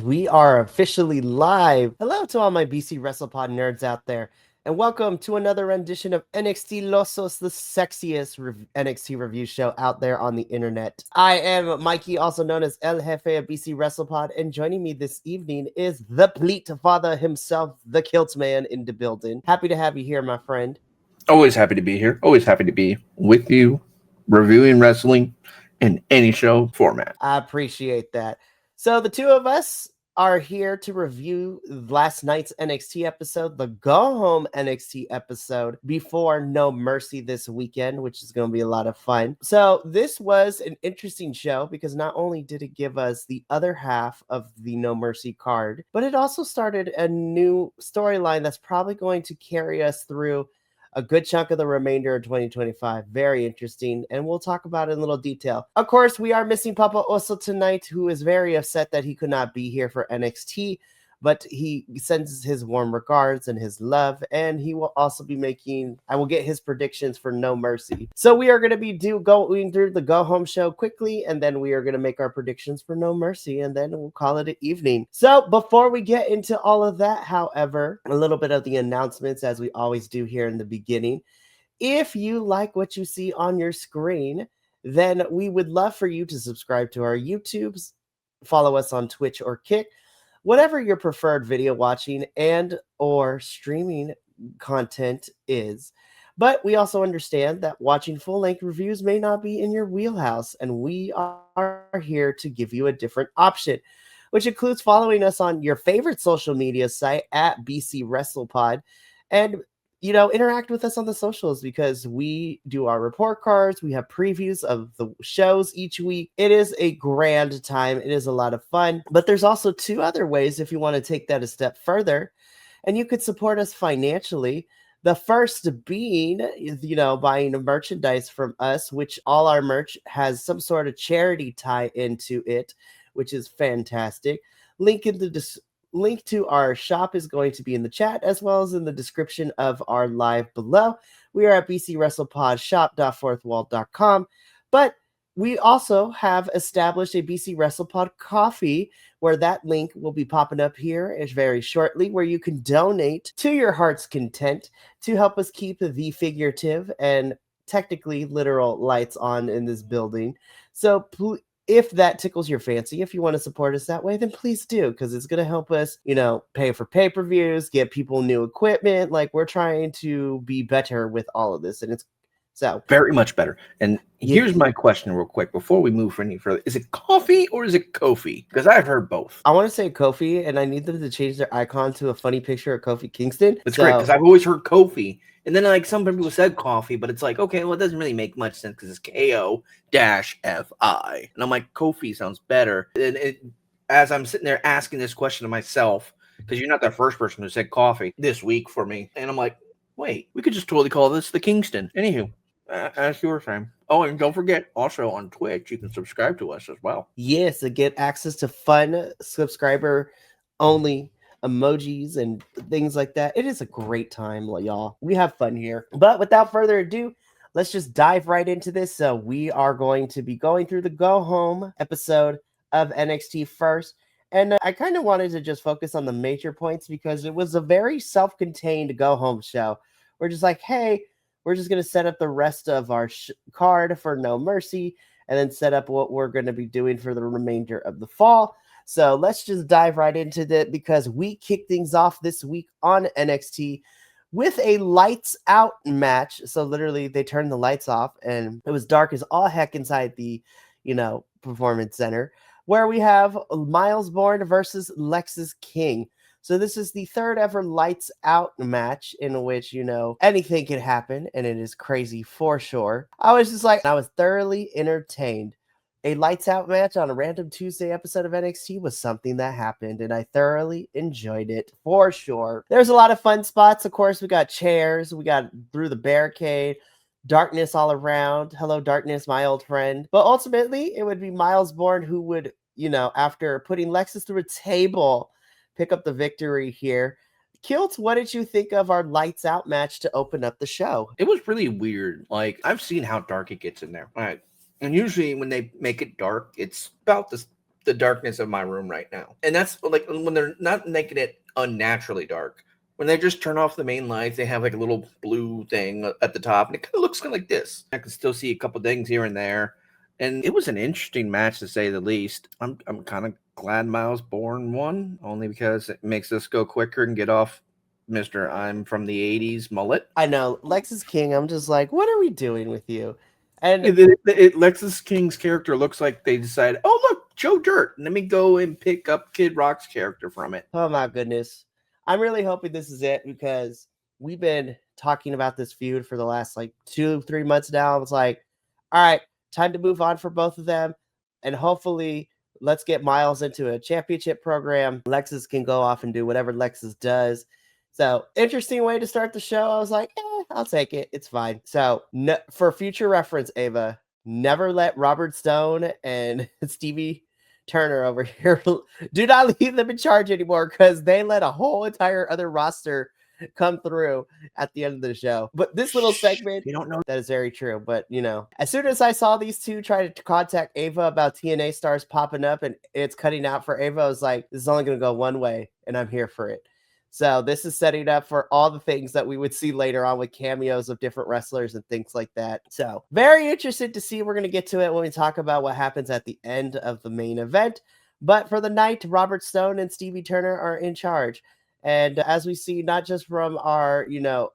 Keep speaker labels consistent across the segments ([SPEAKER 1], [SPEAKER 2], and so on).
[SPEAKER 1] we are officially live. Hello to all my BC WrestlePod nerds out there, and welcome to another rendition of NXT Losos, the sexiest NXT review show out there on the internet. I am Mikey, also known as El Jefe of BC WrestlePod, and joining me this evening is the Pleat Father himself, the Kilt Man in the building. Happy to have you here, my friend.
[SPEAKER 2] Always happy to be here. Always happy to be with you, reviewing wrestling in any show format.
[SPEAKER 1] I appreciate that. So the two of us are here to review last night's NXT episode, the Go Home NXT episode before No Mercy this weekend, which is going to be a lot of fun. So this was an interesting show because not only did it give us the other half of the No Mercy card, but it also started a new storyline that's probably going to carry us through a good chunk of the remainder of 2025. Very interesting, and we'll talk about it in a little detail. Of course, we are missing Papa Oso tonight, who is very upset that he could not be here for NXT, but he sends his warm regards and his love, and he will also be I will get his predictions for No Mercy. So we are going to be going through the Go Home show quickly, and then we are going to make our predictions for No Mercy, and then we'll call it an evening. So before we get into all of that, however, a little bit of the announcements, as we always do here in the beginning. If you like what you see on your screen, then we would love for you to subscribe to our YouTubes, follow us on Twitch or Kick, whatever your preferred video watching and or streaming content is. But we also understand that watching full-length reviews may not be in your wheelhouse, and we are here to give you a different option, which includes following us on your favorite social media site at BC WrestlePod, and interact with us on the socials because we do our report cards. We have previews of the shows each week. It is a grand time. It is a lot of fun. But there's also two other ways if you want to take that a step further, and you could support us financially. The first being, buying merchandise from us, which all our merch has some sort of charity tie into it, which is fantastic. Link to our shop is going to be in the chat as well as in the description of our live below. We are at bcwrestlepodshop.fourthwall.com, but we also have established a BC WrestlePod coffee, where that link will be popping up here very shortly, where you can donate to your heart's content to help us keep the figurative and technically literal lights on in this building. So if that tickles your fancy, if you want to support us that way, then please do, because it's going to help us, pay for pay-per-views, get people new equipment. Like, we're trying to be better with all of this, and it's so
[SPEAKER 2] very much better. And here's my question real quick before we move any further. Is it coffee or is it Kofi? Because I've heard both.
[SPEAKER 1] I want to say Kofi, and I need them to change their icon to a funny picture of Kofi Kingston.
[SPEAKER 2] That's great, because I've always heard Kofi. And then, some people said coffee, but it's like, okay, well, it doesn't really make much sense because it's Ko-Fi. And I'm like, Kofi sounds better. And as I'm sitting there asking this question to myself, because you're not the first person who said coffee this week for me. And I'm like, wait, we could just totally call this the Kingston. Anywho, as you were saying. Oh, and don't forget, also on Twitch, you can subscribe to us as well.
[SPEAKER 1] Yes, to get access to fun subscriber-only emojis and things like that. It is a great time, y'all. We have fun here. But without further ado, let's just dive right into this. So we are going to be going through the Go Home episode of NXT first. And I kind of wanted to just focus on the major points because it was a very self-contained Go Home show. We're just like, hey, we're just going to set up the rest of our card for No Mercy and then set up what we're going to be doing for the remainder of the fall. So let's just dive right into that because we kick things off this week on NXT with a lights out match. So literally they turned the lights off and it was dark as all heck inside the, performance center, where we have Miles Bourne versus Lexis King. So this is the third ever lights out match in which, anything can happen, and it is crazy for sure. I was thoroughly entertained. A lights out match on a random Tuesday episode of NXT was something that happened, and I thoroughly enjoyed it for sure. There's a lot of fun spots. Of course, we got chairs, we got through the barricade, darkness all around. Hello, darkness, my old friend. But ultimately, it would be Miles Bourne who would, after putting Lexis through a table, pick up the victory here. Kilt, what did you think of our lights out match to open up the show?
[SPEAKER 2] It was really weird. I've seen how dark it gets in there. All right. And usually when they make it dark, it's about this the darkness of my room right now. And that's like when they're not making it unnaturally dark. When they just turn off the main lights, they have like a little blue thing at the top, and it kind of looks kind of like this. I can still see a couple things here and there. And it was an interesting match, to say the least. I'm kind of glad Miles Bourne won, only because it makes us go quicker and get off Mr. I'm from the 80s mullet.
[SPEAKER 1] I know, Lexus King, I'm just like, what are we doing with you? And
[SPEAKER 2] Lexus King's character looks like they decided, oh, look, Joe Dirt. Let me go and pick up Kid Rock's character from it.
[SPEAKER 1] oh my goodness. I'm really hoping this is it, because we've been talking about this feud for the last like 2-3 months now. I was like, all right, time to move on for both of them. And hopefully let's get Miles into a championship program. Lexus can go off and do whatever Lexus does. So interesting way to start the show. I was like, I'll take it. It's fine. So for future reference, Ava, never let Robert Stone and Stevie Turner over here, do not leave them in charge anymore, because they let a whole entire other roster come through at the end of the show. But this little segment,
[SPEAKER 2] you don't know,
[SPEAKER 1] that is very true. But you know, as soon as I saw these two try to contact Ava about TNA stars popping up and it's cutting out for Ava, I was like, this is only going to go one way, and I'm here for it. So this is setting up for all the things that we would see later on with cameos of different wrestlers and things like that. So very interested to see. We're going to get to it when we talk about what happens at the end of the main event. But for the night, Robert Stone and Stevie Turner are in charge. And as we see, not just from our,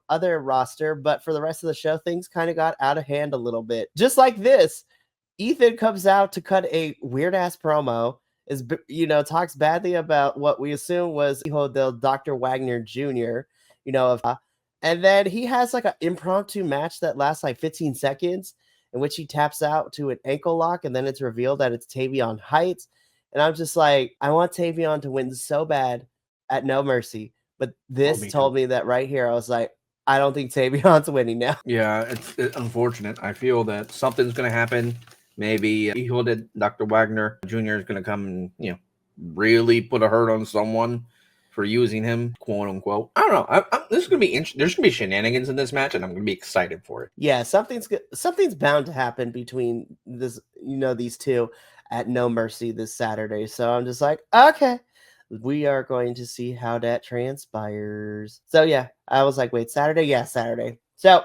[SPEAKER 1] other roster, but for the rest of the show, things kind of got out of hand a little bit. Just like this, Ethan comes out to cut a weird ass promo, talks badly about what we assume was Dr. Wagner Jr., and then he has like an impromptu match that lasts like 15 seconds in which he taps out to an ankle lock, and then it's revealed that it's Tavion Heights. And I'm just like, I want Tavion to win so bad at No Mercy. But this told me that right here. I was like, I don't think Tavion's winning now.
[SPEAKER 2] Yeah, it's unfortunate. I feel that something's going to happen. Maybe Dr. Wagner Jr. is going to come and, really put a hurt on someone for using him, quote unquote. I don't know. This is going to be interesting. There's going to be shenanigans in this match, and I'm going to be excited for it.
[SPEAKER 1] Yeah, something's bound to happen between this, these two at No Mercy this Saturday. So I'm just like, okay, we are going to see how that transpires. So yeah, I was like, wait, Saturday? Yeah, Saturday. So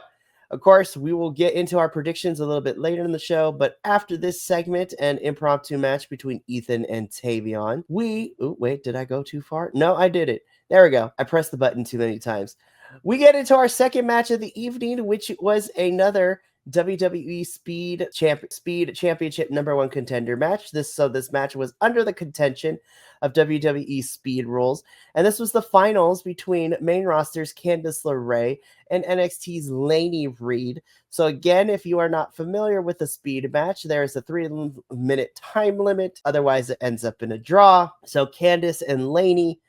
[SPEAKER 1] of course, we will get into our predictions a little bit later in the show, but after this segment and impromptu match between Ethan and Tavion, wait, did I go too far? No, I did it. There we go. I pressed the button too many times. We get into our second match of the evening, which was another WWE Speed Championship #1 contender match. This match was under the contention of WWE Speed rules, and this was the finals between main roster's Candice LeRae and NXT's Lainey Reed. So again, if you are not familiar with the Speed match, there is a 3-minute time limit. Otherwise, it ends up in a draw. So Candice and Lainey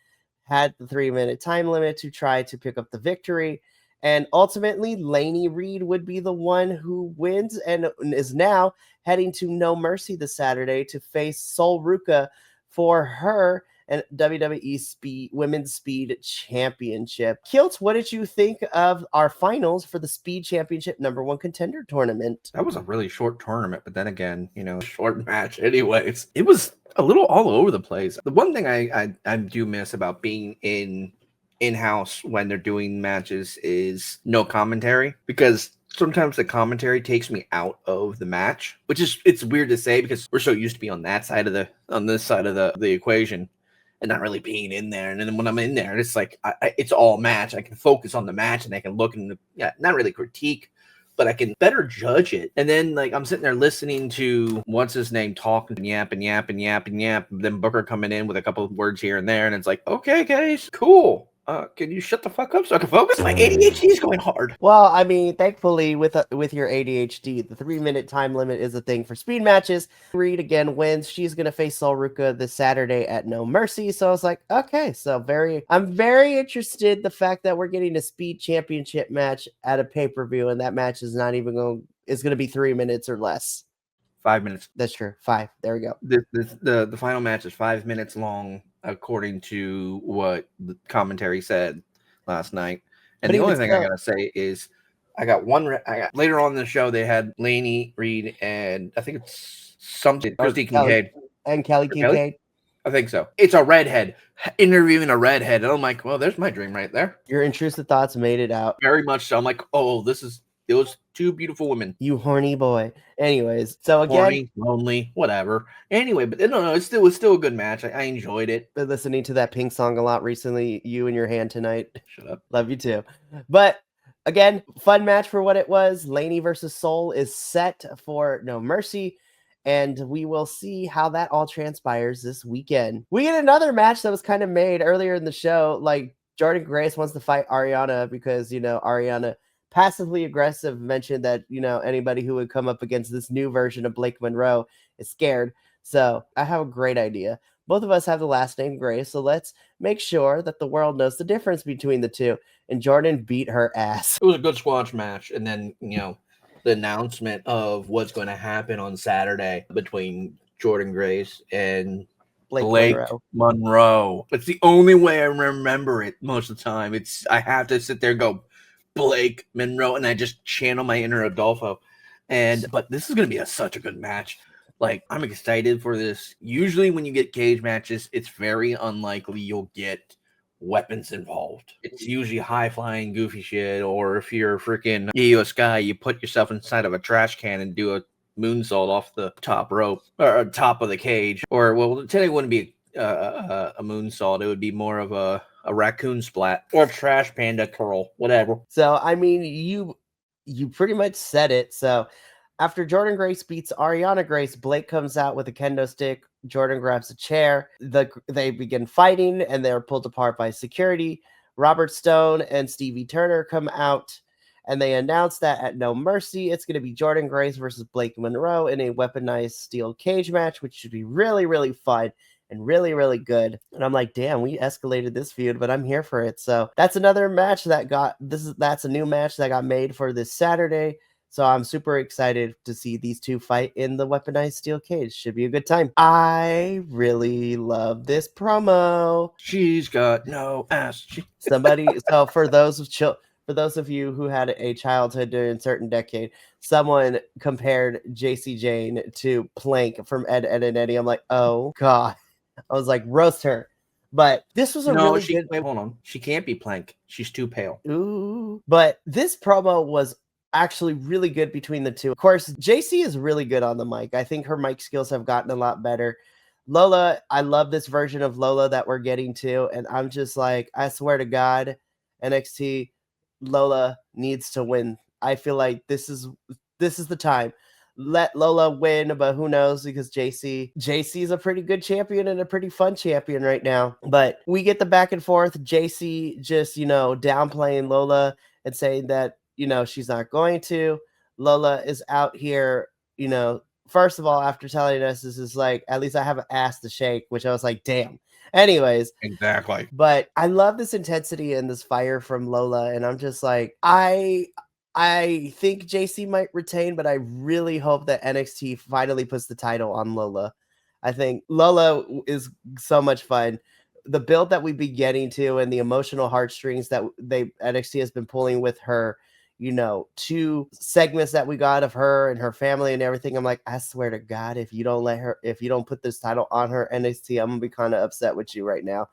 [SPEAKER 1] had the 3-minute time limit to try to pick up the victory. And ultimately, Lainey Reed would be the one who wins and is now heading to No Mercy this Saturday to face Sol Ruca for her and WWE Women's Speed Championship. Kilt, what did you think of our finals for the Speed Championship #1 contender tournament?
[SPEAKER 2] That was a really short tournament, but then again, short match anyways. It was a little all over the place. The one thing I do miss about being in-house when they're doing matches is no commentary, because sometimes the commentary takes me out of the match, which is, it's weird to say because we're so used to be on this side of the equation and not really being in there. And then when I'm in there, it's like it's all match. I can focus on the match and I can look and not really critique, but I can better judge it. And then like I'm sitting there listening to what's his name talk and yap and yap and yap and yap. Then Booker coming in with a couple of words here and there, and it's like, okay, guys, cool. Can you shut the fuck up so I can focus? My ADHD is going hard.
[SPEAKER 1] Well, I mean, thankfully, with your ADHD, the 3-minute time limit is a thing for speed matches. Reed again wins. She's gonna face Sol Ruca this Saturday at No Mercy. So I was like, okay, I'm very interested. The fact that we're getting a speed championship match at a pay-per-view, and that match is not even is gonna be 3 minutes or less.
[SPEAKER 2] 5 minutes.
[SPEAKER 1] That's true. 5. There we go.
[SPEAKER 2] The final match is 5 minutes long, according to what the commentary said last night. And the only thing I gotta say is later on in the show they had Lainey Reed and I think it's something Christy Kincaid.
[SPEAKER 1] And Kelly
[SPEAKER 2] Kelly?
[SPEAKER 1] Kincaid.
[SPEAKER 2] I think so. It's a redhead interviewing a redhead, and I'm like, well, there's my dream right there.
[SPEAKER 1] Your intrusive thoughts made it out.
[SPEAKER 2] Very much so. I'm like, oh, those two beautiful women.
[SPEAKER 1] You horny boy. Anyways, so again,
[SPEAKER 2] Horny, lonely, whatever. Anyway, but no, it was still a good match. I enjoyed it.
[SPEAKER 1] been listening to that Pink song a lot recently. You and your hand tonight.
[SPEAKER 2] Shut up.
[SPEAKER 1] Love you too. But again, fun match for what it was. Laney versus Soul is set for No Mercy. And we will see how that all transpires this weekend. We get another match that was kind of made earlier in the show. Like Jordan Grace wants to fight Ariana because, Ariana passively aggressive mentioned that, anybody who would come up against this new version of Blake Monroe is scared. So I have a great idea. Both of us have the last name Grace, so let's make sure that the world knows the difference between the two. And Jordan beat her ass.
[SPEAKER 2] It was a good squash match. And then, the announcement of what's going to happen on Saturday between Jordan Grace and Blake Monroe. It's the only way I remember it most of the time. I have to sit there and go, Blake Monroe, and I just channel my inner Adolfo. But this is going to be such a good match. Like, I'm excited for this. Usually when you get cage matches, it's very unlikely you'll get weapons involved. It's usually high-flying, goofy shit, or if you're a freaking Io Sky, you put yourself inside of a trash can and do a moonsault off the top rope, or top of the cage. Or, well, technically it wouldn't be a moonsault. It would be more of a raccoon splat, or a trash panda curl, whatever.
[SPEAKER 1] So, I mean, you pretty much said it. So, after Jordan Grace beats Ariana Grace, Blake comes out with a kendo stick. Jordan grabs a chair. They begin fighting, and they're pulled apart by security. Robert Stone and Stevie Turner come out, and they announce that at No Mercy, it's going to be Jordan Grace versus Blake Monroe in a weaponized steel cage match, which should be really, really fun and really, really good. And I'm like, damn, we escalated this feud, but I'm here for it. So that's another match that's a new match that got made for this Saturday. So I'm super excited to see these two fight in the weaponized steel cage. Should be a good time. I really love this promo.
[SPEAKER 2] She's got no ass.
[SPEAKER 1] So for those of you who had a childhood during a certain decade, someone compared JC Jane to Plank from Ed, Ed, and Eddie. I'm like, oh God. I was like, roast her. But this was really good.
[SPEAKER 2] Wait, hold on. She can't be Plank. She's too pale.
[SPEAKER 1] Ooh. But this promo was actually really good between the two. Of course, JC is really good on the mic. I think her mic skills have gotten a lot better. Lola, I love this version of Lola that we're getting to. And I'm just like, I swear to God, NXT, Lola needs to win. I feel like this is the time. Let Lola win, but who knows, because JC is a pretty good champion and a pretty fun champion right now. But we get the back and forth. JC just, downplaying Lola and saying that, she's not going to. Lola is out here, first of all, after telling us this is like, at least I have an ass to shake, which I was like, damn. Anyways.
[SPEAKER 2] Exactly.
[SPEAKER 1] But I love this intensity and this fire from Lola. And I'm just like, I think JC might retain, but I really hope that NXT finally puts the title on Lola. I think Lola is so much fun. The build that we've been getting to and the emotional heartstrings that NXT has been pulling with her, 2 segments that we got of her and her family and everything. I'm like, I swear to God, if you don't put this title on her, NXT, I'm gonna be kind of upset with you right now.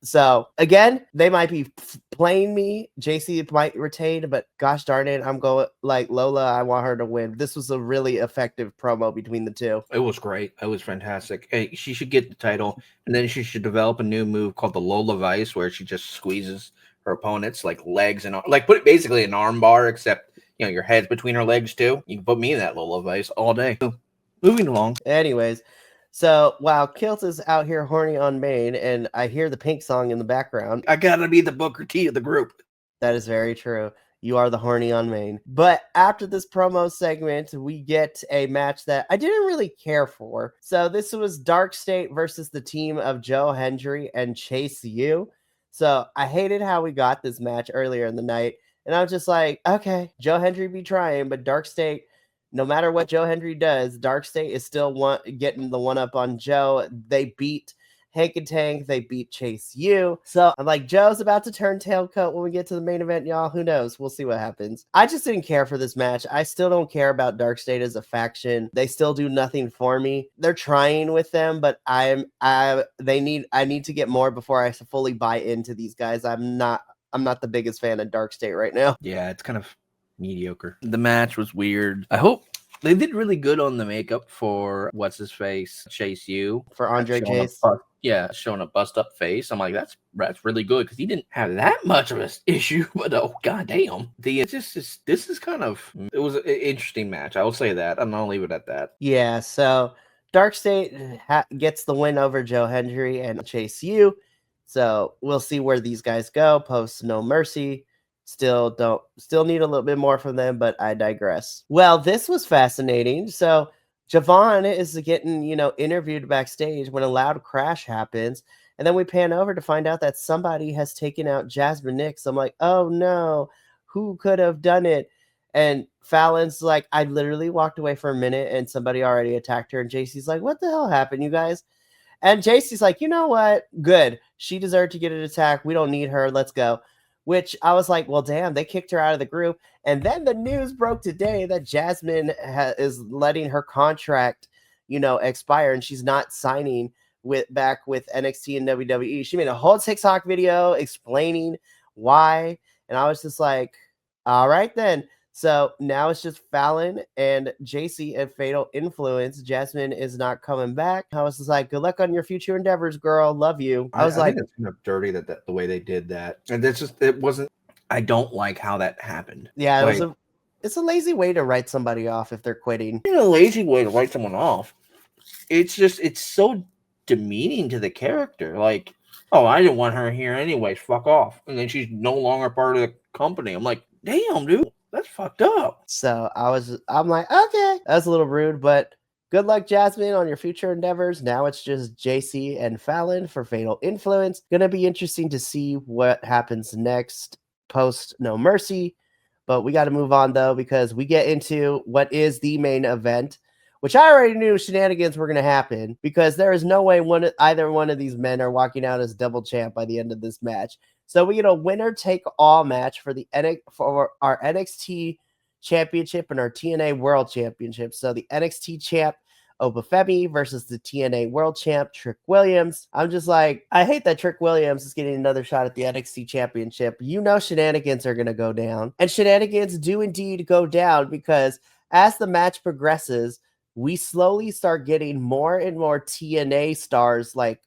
[SPEAKER 1] So again, they might be playing me. JC might retain, but gosh darn it, I'm going like Lola. I want her to win. This was a really effective promo between the two.
[SPEAKER 2] It was great. It was fantastic. Hey, she should get the title, and then she should develop a new move called the Lola Vice, where she just squeezes her opponent's like legs and like put it basically an arm bar, except your head's between her legs too. You can put me in that Lola Vice all day. Moving along.
[SPEAKER 1] Anyways. So while Kilt is out here horny on Maine, and I hear the Pink song in the background.
[SPEAKER 2] I gotta be the Booker T of the group.
[SPEAKER 1] That is very true. You are the horny on Maine. But after this promo segment, we get a match that I didn't really care for. So this was Dark State versus the team of Joe Hendry and Chase U. So I hated how we got this match earlier in the night. And I was just like, okay, Joe Hendry be trying, but Dark State, no matter what Joe Hendry does, Dark State is still getting the one up on Joe. They beat Hank and Tank, they beat Chase U. So I'm like, Joe's about to turn tailcoat when we get to the main event, y'all. Who knows? We'll see what happens. I just didn't care for this match. I still don't care about Dark State as a faction. They still do nothing for me. They're trying with them, but I need to get more before I fully buy into these guys. I'm not the biggest fan of Dark State right now.
[SPEAKER 2] Yeah, it's kind of mediocre. The match was weird. I hope they did really good on the makeup for what's his face, Chase U.
[SPEAKER 1] For Andre Chase.
[SPEAKER 2] Showing a bust up face. I'm like, that's really good because he didn't have that much of an issue. But oh goddamn, this is kind of, it was an interesting match. I will say that. I'm gonna leave it at that.
[SPEAKER 1] Yeah. So Dark State gets the win over Joe Hendry and Chase U. So we'll see where these guys go post No Mercy. Still need a little bit more from them, but I digress. Well, this was fascinating. So Javon is getting, interviewed backstage when a loud crash happens. And then we pan over to find out that somebody has taken out Jasmine Nix. I'm like, oh no, who could have done it? And Fallon's like, I literally walked away for a minute and somebody already attacked her. And JC's like, what the hell happened, you guys? And JC's like, you know what? Good. She deserved to get an attack. We don't need her. Let's go. Which I was like, well, damn, they kicked her out of the group. And then the news broke today that Jasmine is letting her contract, expire, and she's not signing back with NXT and WWE. She made a whole TikTok video explaining why. And I was just like, all right, then. So now it's just Fallon and JC and Fatal Influence. Jasmine is not coming back. I was just like, good luck on your future endeavors, girl. Love you. I think
[SPEAKER 2] it's kind of dirty that the way they did that. And it wasn't, I don't like how that happened.
[SPEAKER 1] Yeah, it's a lazy way to write somebody off if they're quitting.
[SPEAKER 2] It's a lazy way to write someone off. It's so demeaning to the character. Like, oh, I didn't want her here anyways. Fuck off. And then she's no longer part of the company. I'm like, damn, dude. That's fucked up.
[SPEAKER 1] So I'm like, okay, that's a little rude, but good luck, Jasmine, on your future endeavors. Now it's just JC and Fallon for Fatal Influence. Gonna be interesting to see what happens next post No Mercy. But we got to move on though, because we get into what is the main event, which I already knew shenanigans were going to happen because there is no way either one of these men are walking out as double champ by the end of this match. So we get a winner take all match for our NXT championship and our TNA World Championship. So the NXT champ Obafemi versus the TNA World Champ Trick Williams. I'm just like, I hate that Trick Williams is getting another shot at the NXT Championship. Shenanigans are going to go down. And shenanigans do indeed go down because as the match progresses, we slowly start getting more and more TNA stars like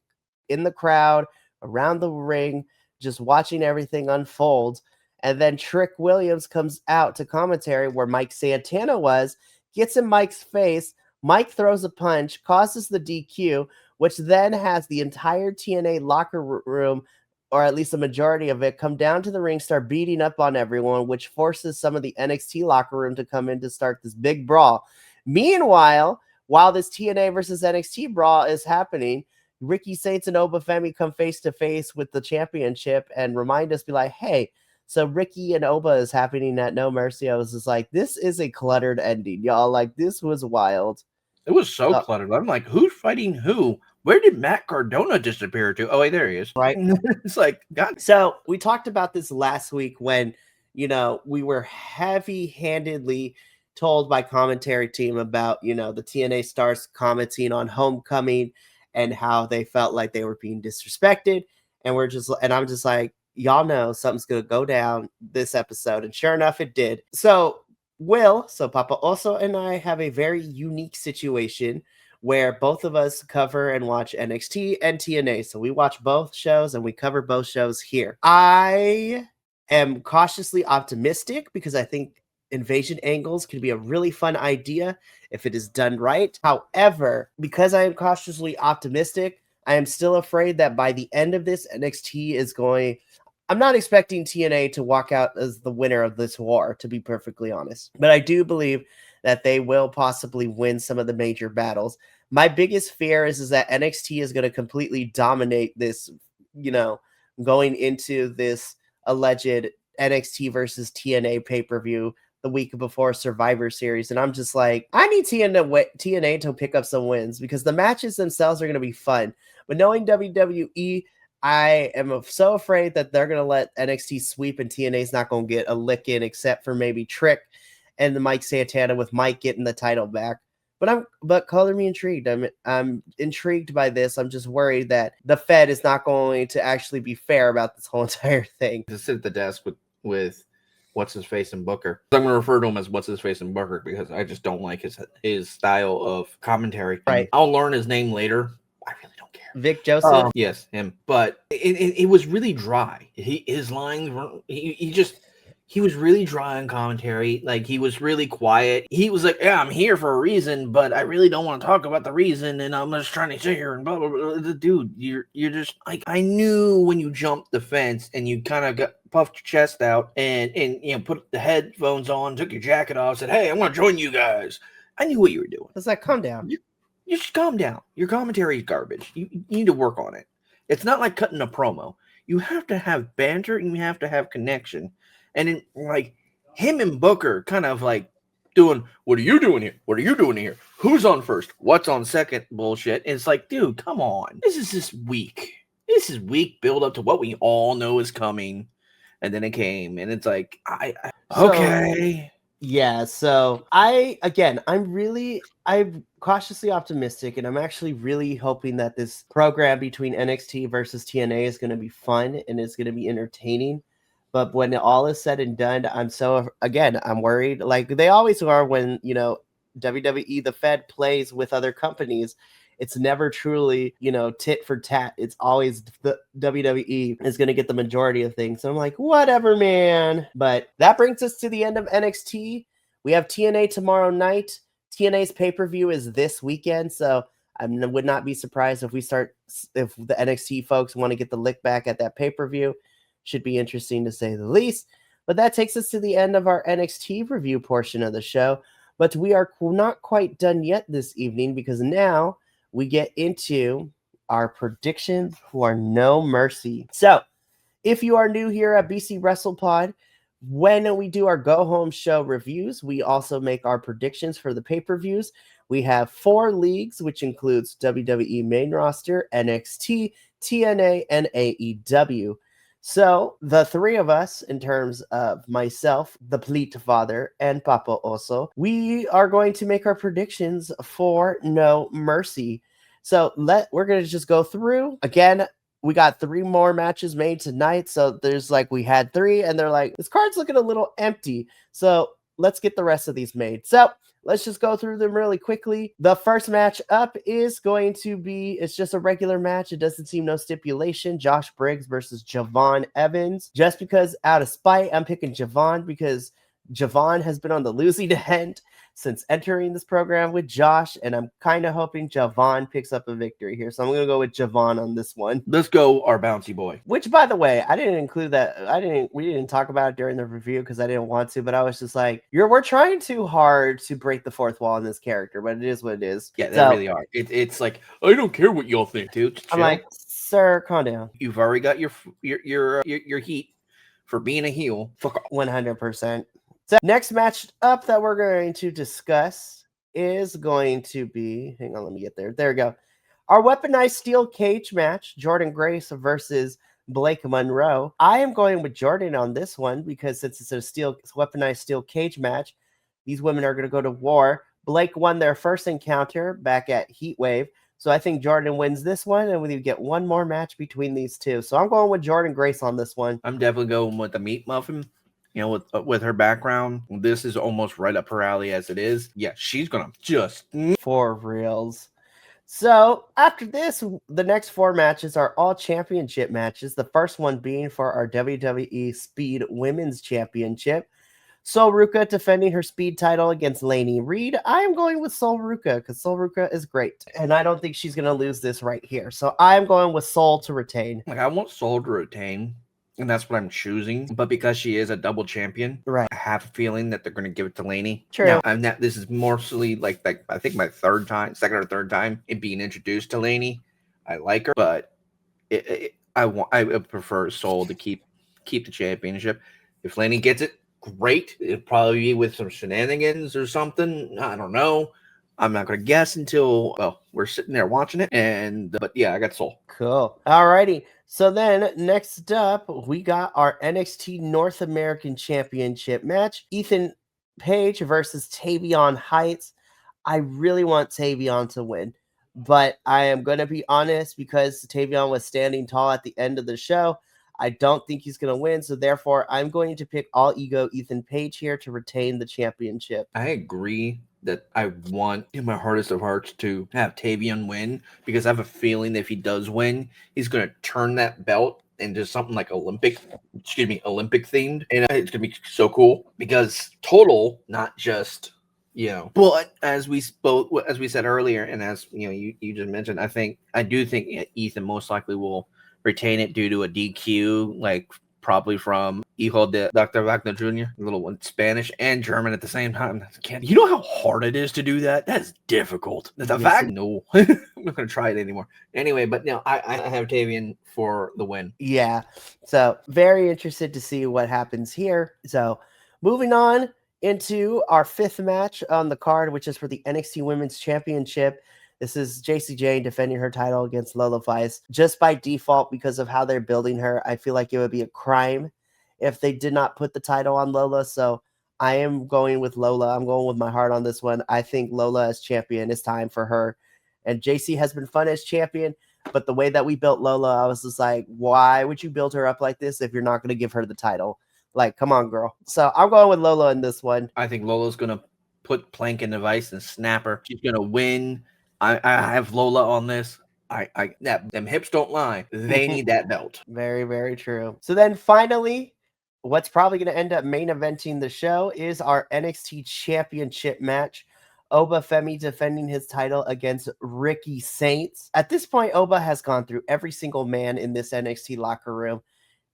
[SPEAKER 1] in the crowd, around the ring, just watching everything unfold. And then Trick Williams comes out to commentary where Mike Santana was, gets in Mike's face. Mike throws a punch, causes the DQ, which then has the entire TNA locker room, or at least a majority of it, come down to the ring, start beating up on everyone, which forces some of the NXT locker room to come in to start this big brawl. Meanwhile, while this TNA versus NXT brawl is happening, Ricky Saints and Obafemi come face to face with the championship and remind us, be like, hey, so Ricky and Oba is happening at No Mercy. I was just like, this is a cluttered ending, y'all. Like, this was wild.
[SPEAKER 2] It was so cluttered. I'm like, who's fighting who? Where did Matt Cardona disappear to? Oh, wait, there he is.
[SPEAKER 1] Right.
[SPEAKER 2] It's like, God.
[SPEAKER 1] So we talked about this last week when, we were heavy-handedly told by commentary team about, the TNA stars commenting on Homecoming and how they felt like they were being disrespected. And I'm just like, y'all know something's going to go down this episode. And sure enough, it did. So Papa Oso and I have a very unique situation where both of us cover and watch NXT and TNA. So we watch both shows and we cover both shows here. I am cautiously optimistic because I think invasion angles can be a really fun idea if it is done right. However, because I am cautiously optimistic, I am still afraid that by the end of this, NXT is going... I'm not expecting TNA to walk out as the winner of this war, to be perfectly honest. But I do believe that they will possibly win some of the major battles. My biggest fear is that NXT is going to completely dominate this, going into this alleged NXT versus TNA pay-per-view the week before Survivor Series, and I'm just like, I need TNA to pick up some wins because the matches themselves are going to be fun. But knowing WWE, I am so afraid that they're going to let NXT sweep and TNA's not going to get a lick in except for maybe Trick and the Mike Santana with Mike getting the title back. But color me intrigued. I'm intrigued by this. I'm just worried that the Fed is not going to actually be fair about this whole entire thing.
[SPEAKER 2] To sit at the desk with what's his face and Booker. I'm going to refer to him as what's his face and Booker because I just don't like his style of commentary.
[SPEAKER 1] Right.
[SPEAKER 2] I'll learn his name later. I really don't care.
[SPEAKER 1] Vic Joseph.
[SPEAKER 2] Yes, him. But it was really dry. His lines weren't. He was really dry on commentary. Like, he was really quiet. He was like, yeah, I'm here for a reason, but I really don't want to talk about the reason, and I'm just trying to sit here and blah, blah, blah. Dude, you're just, like, I knew when you jumped the fence and you kind of got puffed your chest out and put the headphones on, took your jacket off, said, hey, I want to join you guys. I knew what you were doing.
[SPEAKER 1] I was like, calm down.
[SPEAKER 2] You should calm down. Your commentary is garbage. You need to work on it. It's not like cutting a promo. You have to have banter and you have to have connection. And then, like, him and Booker kind of like doing, what are you doing here? What are you doing here? Who's on first? What's on second? Bullshit. And it's like, dude, come on. This is just weak. This is weak build up to what we all know is coming. And then it came. And it's like, okay.
[SPEAKER 1] Yeah, so I'm cautiously optimistic, and I'm actually really hoping that this program between NXT versus TNA is going to be fun and it's going to be entertaining. But when all is said and done, I'm worried, like they always are when, WWE, the Fed, plays with other companies. It's never truly, tit for tat. It's always the WWE is going to get the majority of things. So I'm like, whatever, man. But that brings us to the end of NXT. We have TNA tomorrow night. TNA's pay-per-view is this weekend. So I would not be surprised if if the NXT folks want to get the lick back at that pay-per-view. Should be interesting to say the least. But that takes us to the end of our NXT review portion of the show. But we are not quite done yet this evening because now we get into our predictions for No Mercy. So if you are new here at BC Wrestle Pod, when we do our go home show reviews, we also make our predictions for the pay-per-views. We have 4 leagues, which includes WWE main roster, NXT, TNA, and AEW. So the 3 of us, in terms of myself, the Pleat Father, and Papa also, we are going to make our predictions for No Mercy. So we're going to just go through. Again, we got 3 more matches made tonight. So we had 3, and they're like, this card's looking a little empty. So let's get the rest of these made. So let's just go through them really quickly. The first match up is going to be, it's just a regular match. It doesn't seem no stipulation. Josh Briggs versus Javon Evans. Just because out of spite, I'm picking Javon because Javon has been on the losing end since entering this program with Josh, and I'm kind of hoping Javon picks up a victory here. So I'm going to go with Javon on this one.
[SPEAKER 2] Let's go, our bouncy boy.
[SPEAKER 1] Which, by the way, I didn't include that. We didn't talk about it during the review because I didn't want to, but I was just like, we're trying too hard to break the fourth wall in this character, but it is what it is.
[SPEAKER 2] Yeah, they really are. It's like, I don't care what y'all think, dude. Chill.
[SPEAKER 1] I'm like, sir, calm down.
[SPEAKER 2] You've already got your heat for being a heel. Fuck off.
[SPEAKER 1] 100%. So next match up that we're going to discuss is going to be, hang on, let me get there. There we go. Our weaponized steel cage match, Jordan Grace versus Blake Monroe. I am going with Jordan on this one because since it's a weaponized steel cage match, these women are going to go to war. Blake won their first encounter back at Heatwave. So I think Jordan wins this one, and we get one more match between these two. So I'm going with Jordan Grace on this one.
[SPEAKER 2] I'm definitely going with the meat muffin. With her background, this is almost right up her alley as it is. Yeah, she's gonna just
[SPEAKER 1] for reals. So after this, the next 4 matches are all championship matches. The first one being for our WWE Speed Women's Championship. Sol Ruca defending her speed title against Lainey Reed. I am going with Sol Ruca because Sol Ruca is great. And I don't think she's going to lose this right here. So I'm going with Sol to retain.
[SPEAKER 2] Like, I want Sol to retain. And that's what I'm choosing. But because she is a double champion,
[SPEAKER 1] right,
[SPEAKER 2] I have a feeling that they're going to give it to Lainey.
[SPEAKER 1] True.
[SPEAKER 2] Now, this is mostly like I think my second or third time in being introduced to Lainey. I like her, but I prefer Sol to keep the championship. If Lainey gets it, great. It'll probably be with some shenanigans or something. I don't know. I'm not going to guess until, well, we're sitting there watching it. But yeah, I got sold.
[SPEAKER 1] Cool. Alrighty. So then next up, we got our NXT North American Championship match. Ethan Page versus Tavion Heights. I really want Tavion to win, but I am going to be honest because Tavion was standing tall at the end of the show. I don't think he's going to win. So therefore, I'm going to pick all ego Ethan Page here to retain the championship.
[SPEAKER 2] I agree that I want in my hardest of hearts to have Tavion win, because I have a feeling that if he does win, he's going to turn that belt into something like Olympic themed. And it's going to be so cool because total, not just, but as we said earlier, and as you just mentioned, I do think Ethan most likely will retain it due to a DQ, like probably from Hijo de Dr. Wagner Jr., a little one, Spanish and German at the same time. You know how hard it is to do that? That's difficult. No, I'm not going to try it anymore. Anyway, but no, I have Tavion for the win.
[SPEAKER 1] Yeah, so very interested to see what happens here. So moving on into our fifth match on the card, which is for the NXT Women's Championship. This is JC Jane defending her title against Lola Vice. Just by default, because of how they're building her, I feel like it would be a crime if they did not put the title on Lola. So I am going with Lola. I'm going with my heart on this one. I think Lola as champion, it's time for her. And JC has been fun as champion, but the way that we built Lola, I was just like, why would you build her up like this if you're not going to give her the title? Like, come on, girl. So I'm going with Lola in this one.
[SPEAKER 2] I think Lola's going to put Plank in the vice and snap her. She's going to win. I have Lola on this. Them hips don't lie. They need that belt.
[SPEAKER 1] Very, very true. So then finally, what's probably going to end up main eventing the show is our NXT Championship match. Oba Femi defending his title against Ricky Saints. At this point, Oba has gone through every single man in this NXT locker room.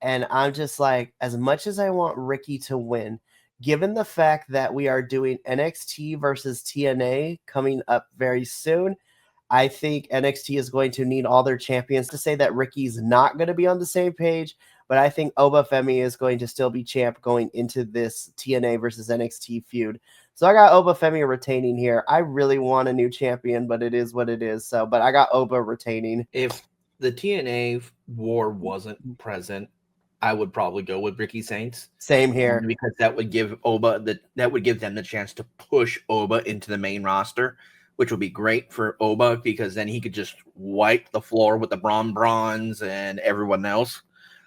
[SPEAKER 1] And I'm just like, as much as I want Ricky to win, given the fact that we are doing NXT versus TNA coming up very soon, I think NXT is going to need all their champions to say that Ricky's not going to be on the same page. But I think Oba Femi is going to still be champ going into this TNA versus NXT feud. So I got Oba Femi retaining here. I really want a new champion, but it is what it is. But I got Oba retaining.
[SPEAKER 2] If the TNA war wasn't present, I would probably go with Ricky Saints.
[SPEAKER 1] Same here.
[SPEAKER 2] Because that would give them the chance to push Oba into the main roster, which would be great for Oba because then he could just wipe the floor with the Brawns and everyone else.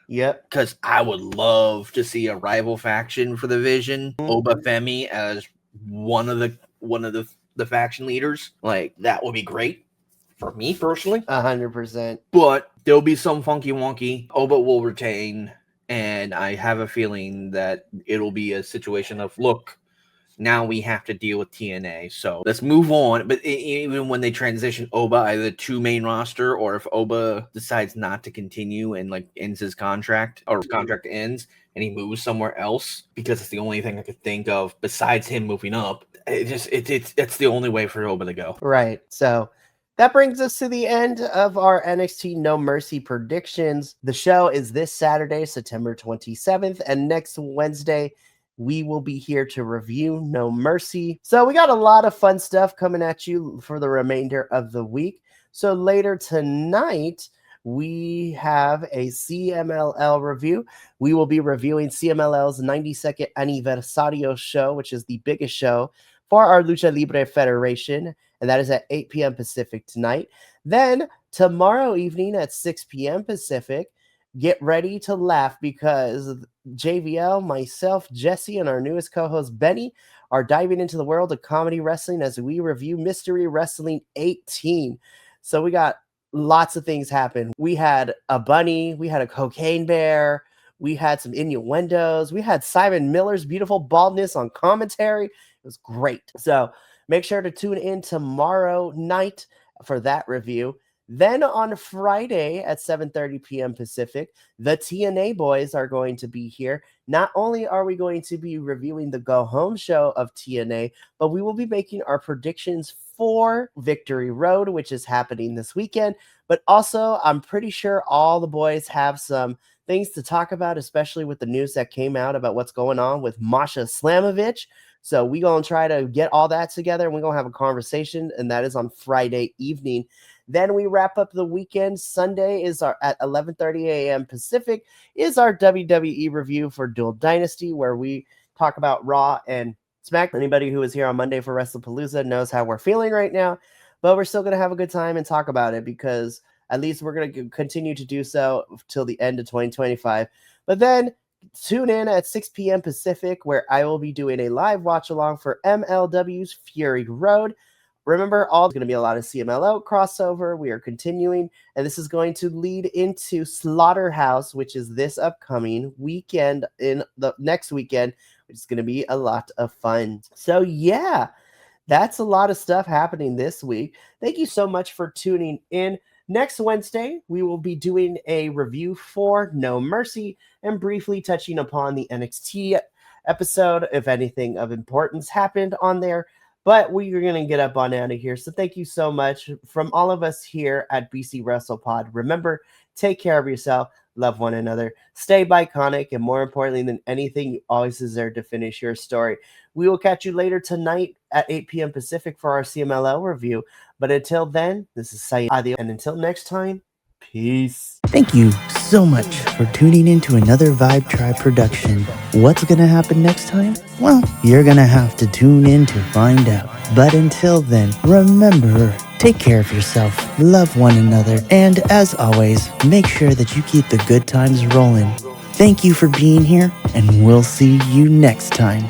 [SPEAKER 1] Yep.
[SPEAKER 2] Because I would love to see a rival faction for the Vision, Oba Femi as one of the faction leaders. Like, that would be great for me personally.
[SPEAKER 1] 100%.
[SPEAKER 2] But there'll be some funky wonky. Oba will retain, and I have a feeling that it'll be a situation of, look, now we have to deal with TNA, so let's move on. But even when they transition Oba either to main roster, or if Oba decides not to continue and like ends his contract, or his contract ends and he moves somewhere else, because it's the only thing I could think of besides him moving up. It's the only way for Oba to go.
[SPEAKER 1] Right. So that brings us to the end of our NXT No Mercy predictions. The show is this Saturday, September 27th, and next Wednesday, we will be here to review No Mercy. So we got a lot of fun stuff coming at you for the remainder of the week. So later tonight, we have a CMLL review. We will be reviewing CMLL's 92nd Aniversario show, which is the biggest show for our Lucha Libre Federation, and that is at 8 p.m. Pacific tonight. Then tomorrow evening at 6 p.m. Pacific, get ready to laugh because JVL, myself, Jesse, and our newest co-host Benny are diving into the world of comedy wrestling as we review Mystery Wrestling 18. So we got lots of things happen. We had a bunny, we had a cocaine bear, we had some innuendos, we had Simon Miller's beautiful baldness on commentary. It was great. So make sure to tune in tomorrow night for that review. Then on Friday at 7:30 p.m. Pacific, the TNA boys are going to be here. Not only are we going to be reviewing the Go Home show of TNA, but we will be making our predictions for Victory Road, which is happening this weekend. But also, I'm pretty sure all the boys have some things to talk about, especially with the news that came out about what's going on with Masha Slamovich. So we gonna try to get all that together, and we're gonna have a conversation, and that is on Friday evening. Then we wrap up the weekend. Sunday is our at 11:30 a.m. Pacific is our WWE review for Dual Dynasty, where we talk about Raw and Smack. Anybody who was here on Monday for WrestlePalooza knows how we're feeling right now, but we're still gonna have a good time and talk about it, because at least we're gonna continue to do so till the end of 2025. But then tune in at 6 p.m. Pacific, where I will be doing a live watch along for MLW's Fury Road. Remember, all going to be a lot of CMLO crossover. We are continuing, and this is going to lead into Slaughterhouse, which is this upcoming weekend, in the next weekend, which is going to be a lot of fun. So yeah, that's a lot of stuff happening this week. Thank you so much for tuning in. Next Wednesday, we will be doing a review for No Mercy and briefly touching upon the NXT episode, if anything of importance happened on there. But we are going to get up on out of here. So thank you so much from all of us here at BC Wrestle Pod. Remember, take care of yourself, love one another, stay Bi-Conic, and more importantly than anything, you always deserve to finish your story. We will catch you later tonight at 8 p.m. Pacific for our CMLL review. But until then, this is Sayed Adio, and until next time, peace.
[SPEAKER 3] Thank you so much for tuning in to another Vibe Tribe production. What's gonna happen next time? Well, you're gonna have to tune in to find out. But until then, remember, take care of yourself, love one another, and as always, make sure that you keep the good times rolling. Thank you for being here, and we'll see you next time.